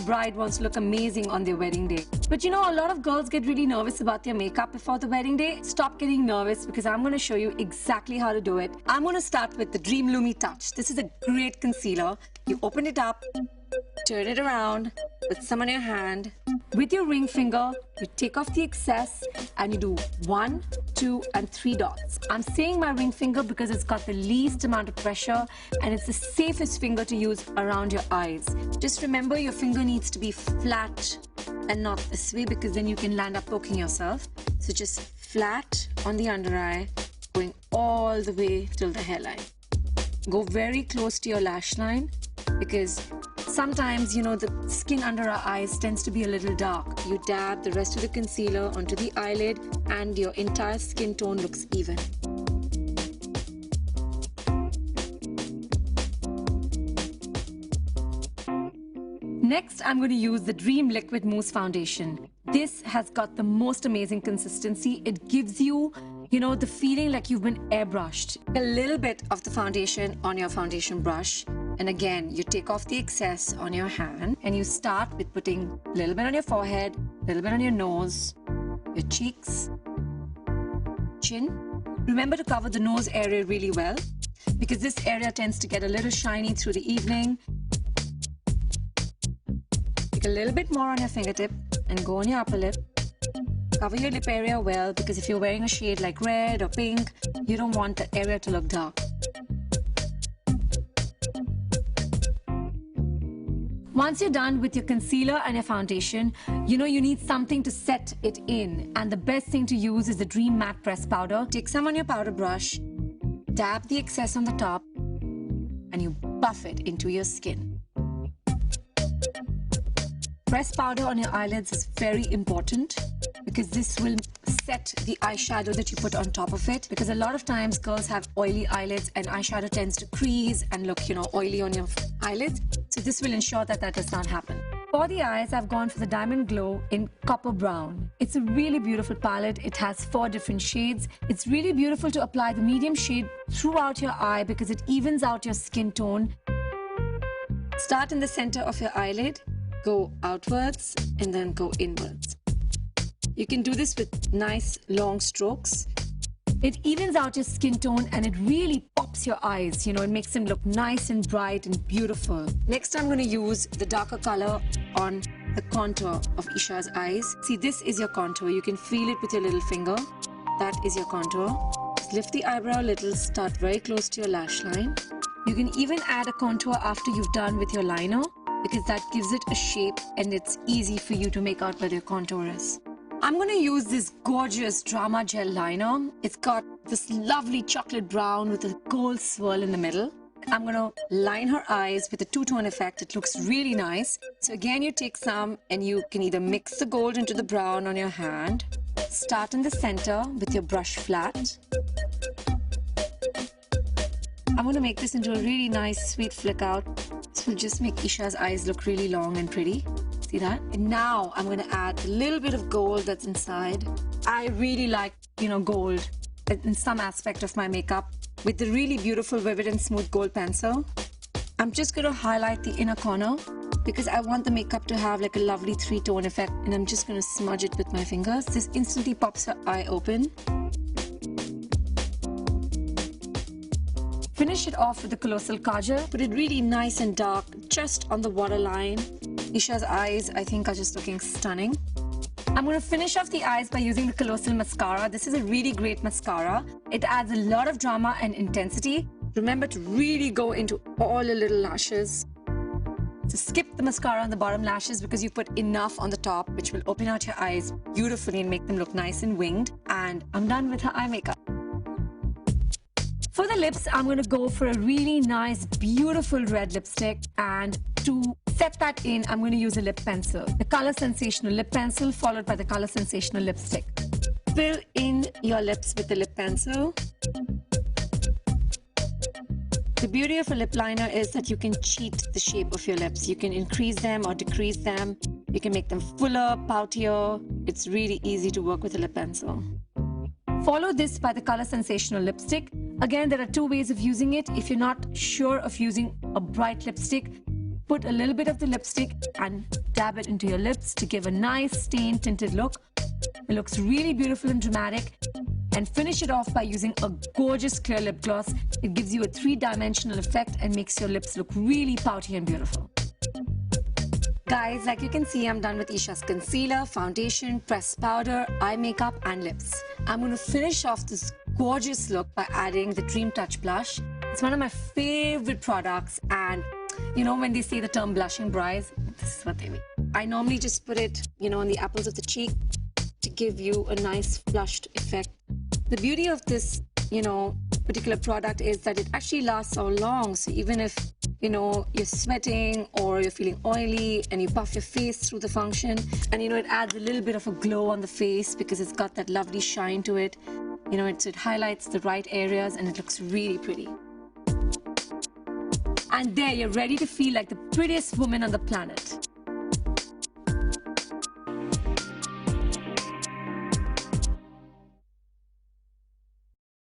bride wants to look amazing on their wedding day. But you know, a lot of girls get really nervous about their makeup before the wedding day. Stop getting nervous because I'm going to show you exactly how to do it. I'm going to start with the Dream Lumi Touch. This is a great concealer. You open it up, turn it around, put some on your hand. With your ring finger, you take off the excess and you do 1, 2, and 3 dots. I'm saying my ring finger because it's got the least amount of pressure and it's the safest finger to use around your eyes. Just remember your finger needs to be flat and not this way because then you can land up poking yourself. So just flat on the under eye, going all the way till the hairline. Go very close to your lash line because sometimes, you know, the skin under our eyes tends to be a little dark. You dab the rest of the concealer onto the eyelid and your entire skin tone looks even. Next, I'm going to use the Dream Liquid Mousse Foundation. This has got the most amazing consistency. It gives you, you know, the feeling like you've been airbrushed. A little bit of the foundation on your foundation brush. And again, you take off the excess on your hand and you start with putting a little bit on your forehead, a little bit on your nose, your cheeks, chin. Remember to cover the nose area really well because this area tends to get a little shiny through the evening. Take a little bit more on your fingertip and go on your upper lip. Cover your lip area well because if you're wearing a shade like red or pink, you don't want the area to look dark. Once you're done with your concealer and your foundation, you know you need something to set it in. And the best thing to use is the Dream Matte Press Powder. Take some on your powder brush, dab the excess on the top, and you buff it into your skin. Press powder on your eyelids is very important because this will set the eyeshadow that you put on top of it, because a lot of times girls have oily eyelids and eyeshadow tends to crease and look, you know, oily on your eyelids. So this will ensure that that does not happen. For the eyes, I've gone for the Diamond Glow in Copper Brown. It's a really beautiful palette. It has 4 different shades. It's really beautiful to apply the medium shade throughout your eye because it evens out your skin tone. Start in the center of your eyelid, go outwards and then go inwards. You can do this with nice long strokes. It evens out your skin tone and it really pops your eyes. You know, it makes them look nice and bright and beautiful. Next, I'm going to use the darker color on the contour of Isha's eyes. See, this is your contour. You can feel it with your little finger. That is your contour. Just lift the eyebrow a little, start very close to your lash line. You can even add a contour after you've done with your liner because that gives it a shape and it's easy for you to make out where your contour is. I'm going to use this gorgeous Drama Gel liner. It's got this lovely chocolate brown with a gold swirl in the middle. I'm going to line her eyes with a two-tone effect. It looks really nice. So again, you take some and you can either mix the gold into the brown on your hand. Start in the center with your brush flat. I'm going to make this into a really nice sweet flick out. This will just make Isha's eyes look really long and pretty. See that? And now I'm going to add a little bit of gold that's inside. I really like, you know, gold in some aspect of my makeup with the really beautiful Vivid and Smooth Gold Pencil. I'm just going to highlight the inner corner because I want the makeup to have like a lovely 3-tone effect, and I'm just going to smudge it with my fingers. This instantly pops her eye open. Finish it off with the Colossal Kajal. Put it really nice and dark just on the waterline. Isha's eyes, I think, are just looking stunning. I'm going to finish off the eyes by using the Colossal Mascara. This is a really great mascara. It adds a lot of drama and intensity. Remember to really go into all your little lashes. So skip the mascara on the bottom lashes because you put enough on the top, which will open out your eyes beautifully and make them look nice and winged. And I'm done with her eye makeup. For the lips, I'm going to go for a really nice, beautiful red lipstick, and to set that in, I'm going to use a lip pencil. The Color Sensational lip pencil followed by the Color Sensational lipstick. Fill in your lips with the lip pencil. The beauty of a lip liner is that you can cheat the shape of your lips. You can increase them or decrease them. You can make them fuller, poutier. It's really easy to work with a lip pencil. Follow this by the Color Sensational lipstick. Again, there are 2 ways of using it. If you're not sure of using a bright lipstick, put a little bit of the lipstick and dab it into your lips to give a nice stain tinted look. It looks really beautiful and dramatic. And finish it off by using a gorgeous clear lip gloss. It gives you a three-dimensional effect and makes your lips look really pouty and beautiful. Guys, like you can see, I'm done with Isha's concealer, foundation, pressed powder, eye makeup and lips. I'm going to finish off this gorgeous look by adding the Dream Touch blush. It's one of my favorite products, and you know when they say the term blushing brides, this is what they mean. I normally just put it, on the apples of the cheek to give you a nice flushed effect. The beauty of this, particular product is that it actually lasts so long. So even if, you're sweating or you're feeling oily and you buff your face through the function, and, it adds a little bit of a glow on the face because it's got that lovely shine to it. It highlights the right areas and it looks really pretty. And there, you're ready to feel like the prettiest woman on the planet.